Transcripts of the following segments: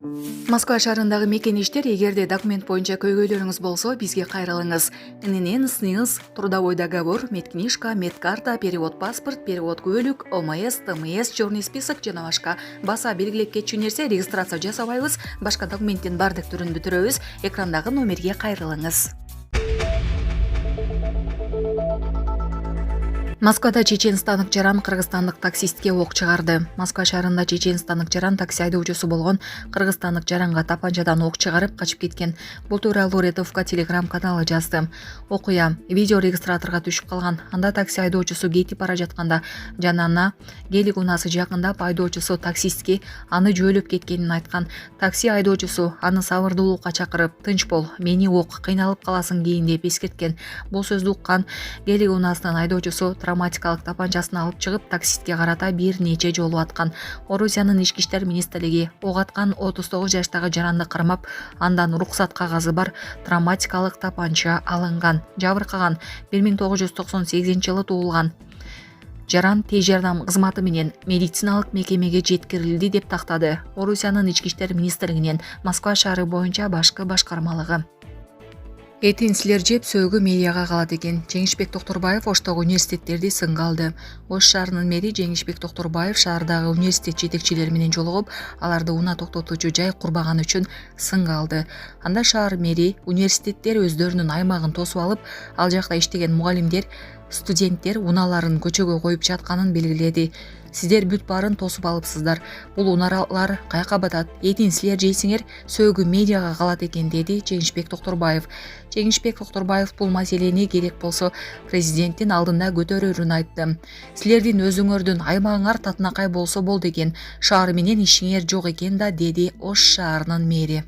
Москва шаарындагы мекенештер эгерде документ боюнча көйгөйлөрүңүз болсо бизге кайрылыңыз. ННН, СНИЛС, трудовой договор, медкнижка, медкарта, перевод паспорт, перевод көлүк, ОМС, ТМС, черный список жана башка. Баса белгилеп кетчү нерсе регистрация жасабайбыз, башка документтин бардык түрүн бүтүрөбүз. Экрандагы номерге кайрылыңыз. Москвада чеченстандык жаран кыргызстандык таксистке ок чыгарды. Москва шаарында чеченстандык жаран такси айдоочусу болгон кыргызстандык жаранга тапанчадан ок чыгарып качып кеткен. Бул тууралуу Ретовка телеграм каналы жазды. Окуя видео регистраторго түшүп калган. Анда такси айдоочусу кетип бара жатканда жанына гелик унаасы жакындап айдоочусу таксистке аны жөөлөп кеткенин айткан. Такси айдоочусу аны сабырдуулукка чакырып, "Тынч бол, мени ок, кыйналып каласың кийин" деп эскерткен. Бул сөздү уккан гелик унаасынын айдоочусу травматикалык тапанчасын алып чыгып таксистке карата бир нече жолу аткан. Орусиянын ички иштер министрлиги ок аткан 39 жаштагы жаранды кармап, андан уруксат кагазы бар травматикалык тапанча алынган. Жабыркаган 1998-жылы туулган жаран тез жардам кызматы менен медициналык мекемеге жеткирилди деп тактады Орусиянын ички иштер министрлигинин Москва шаары боюнча башкы башкармалыгы. Этин силер жеп сөөгү медиага калат экен. Жеңишбек Токторбаев Оштогу университеттерди сынга алды. Ош шаарынын мэри Жеңишбек Токторбаев шаардагы университет жетекчилери менен жолугуп, аларды унаа токтотуучу жай курбаганы үчүн сынга алды. Анда шаар мэри университеттер өздөрүнүн аймагын тосуп алып, ал жакта иштеген мугалимдер, студенттер унааларын көчөгө коюп жатканын белгиледи. Сиздер бүт баарын тосуп алыпсыздар. Бул унаалар каяка батат? Этин силер жейсиңер, сөөгү медиага калат экен, деди Жеңишбек Токторбаев. Жеңишбек Токторбаев бул маселени керек болсо президенттин алдында көтөрөрүн айтты. Силердин өзүңөрдүн аймагыңар татынакай болсо болду экен. Шаар менен ишиңер жок экен да, деди Ош шаарынын мэри.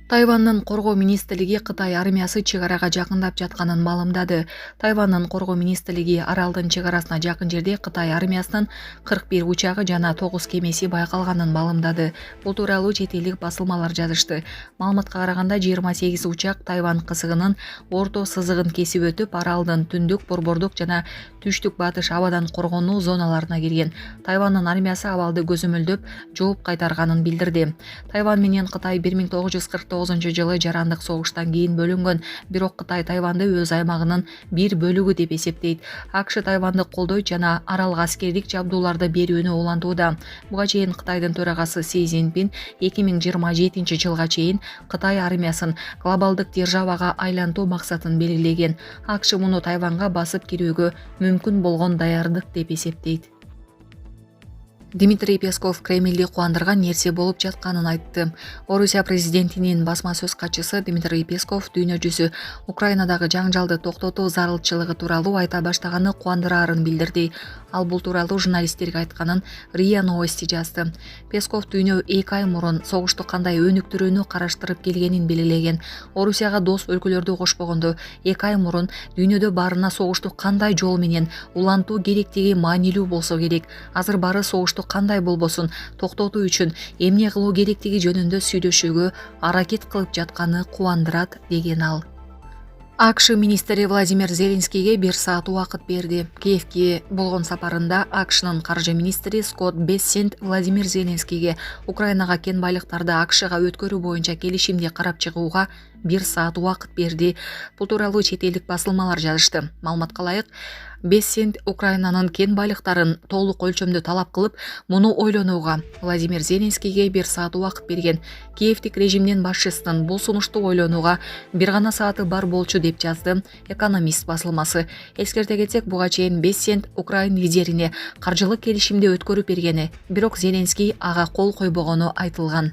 Тайвандын коргоо министрлиги Кытай армиясы чек арага жакындап жатканын маалымдады. Тайвандын коргоо министрлиги аралдын чек арасына жакын жерде Кытай армиясынын 41 учагы жана 9 кемеси байкалганын маалымдады. Бул тууралуу чет элдик басылмалар жазышты. Маалыматка караганда 28 учак Тайвань кысыгынын орто сызыгын кесип өтүп, аралдын түндүк, борбордук жана түштүк батыш абадан коргонуу зоналарына кирген. Тайвандын армиясы абалды көзөмөлдөп, жооп кайтарганын билдирди. Тайвань менен Кытай 1949-жылы жарандык согуштан кийин бөлүнгөн, бирок Кытай Тайванды өз аймагынын бир бөлүгү деп эсептейт. АКШ Тайванды колдойт жана аралга аскердик жабдууларды берүүнү улантууда. Буга чейин Кытайдын төрагасы Си Цзиньпин 2027-жылга чейин Кытай армиясын глобалдык державага айлантуу максатын белгилеген. АКШ муну Тайванга басып кирүүгө мүмкүн болгон даярдык деп эсептейт. Дмитрий Песков Кремлди кубандырган нерсе болуп жатканын айтты. Орусия президентинин басма сөз катчысы Дмитрий Песков дүйнө жүзү Украинадагы жаңжалды токтотуу зарылчылыгы тууралуу айта баштаганы кубандыраарын билдирди. Ал бул тууралуу журналисттерге айтканын РИА Новости жазды. Песков дүйнө 2 ай мурун согушту кандай өнүктүрүүнү караштырып келгенин белгилеген. Орусияга дос өлкөлөрдү кошпогондо 2 ай мурун дүйнөдө баарына согушту кандай жол менен улантуу керектиги маанилүү болсо керек. Азыр баары согушту кандай болбосун токтотуу үчүн эмне кылуу керектиги жөнүндө сүйлөшүүгө аракет кылып жатканы кубандырат, деген ал. АКШ министри Владимир Зеленскийге 1 саат убакыт берди. Киевке болгон сапарында АКШнын каржы министри Скотт Бессент Владимир Зеленскийге Украинага кен байлыктарды АКШга өткөрүү боюнча келишимди карап чыгууга 1 саат убакыт берди. Бул тууралуу чет элдик басылмалар жазышты. Маалыматка ылайык, Бессент Украинанын кен байлыктарын толук өлчөмдө талап кылып, муну ойлонууга Владимир Зеленскийге 1 саат убакыт берген. Киевтик режимдин башчысынын бул сунушту ойлонууга бир гана сааты бар болчу деп жазды Экономист басылмасы. Эскерте кетсек, буга чейин Бессент Украин лидерине каржылык келишимди өткөрүп бергени, бирок Зеленский ага кол койбогону айтылган.